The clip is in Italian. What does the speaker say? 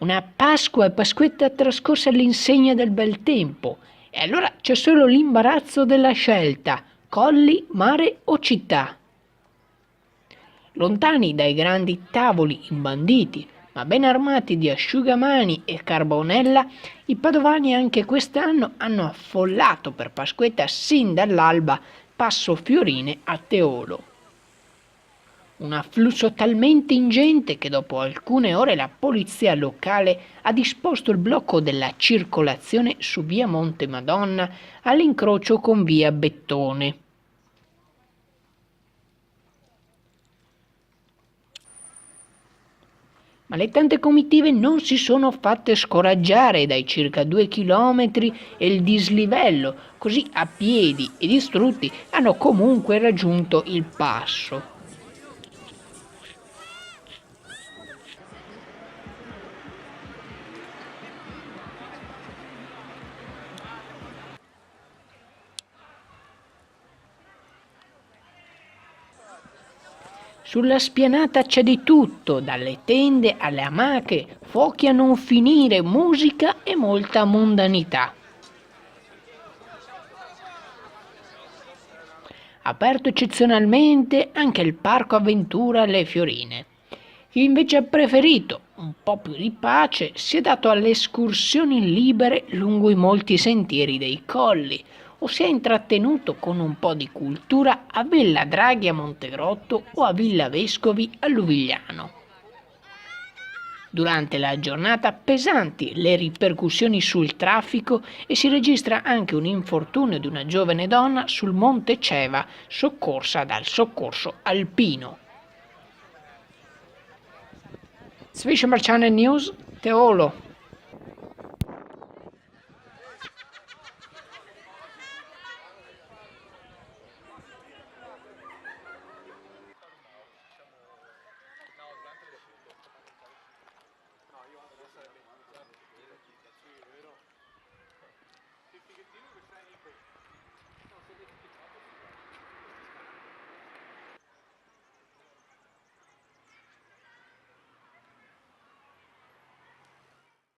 Una Pasqua e Pasquetta trascorsa all'insegna del bel tempo. E allora c'è solo l'imbarazzo della scelta: colli, mare o città. Lontani dai grandi tavoli imbanditi, ma ben armati di asciugamani e carbonella, i padovani anche quest'anno hanno affollato per Pasquetta sin dall'alba Passo Fiorine a Teolo. Un afflusso talmente ingente che dopo alcune ore la polizia locale ha disposto il blocco della circolazione su via Monte Madonna all'incrocio con via Bettone. Ma le tante comitive non si sono fatte scoraggiare dai circa 2 chilometri e il dislivello, così a piedi e distrutti hanno comunque raggiunto il passo. Sulla spianata c'è di tutto, dalle tende alle amache, fuochi a non finire, musica e molta mondanità. Aperto eccezionalmente anche il parco avventura alle Fiorine. Chi invece ha preferito un po' più di pace si è dato alle escursioni libere lungo i molti sentieri dei colli o si è intrattenuto con un po' di cultura a Villa Draghi a Montegrotto o a Villa Vescovi a Luvigliano. Durante la giornata pesanti le ripercussioni sul traffico e si registra anche un infortunio di una giovane donna sul Monte Ceva soccorsa dal soccorso alpino. Zwischenmarciane News, Teolo.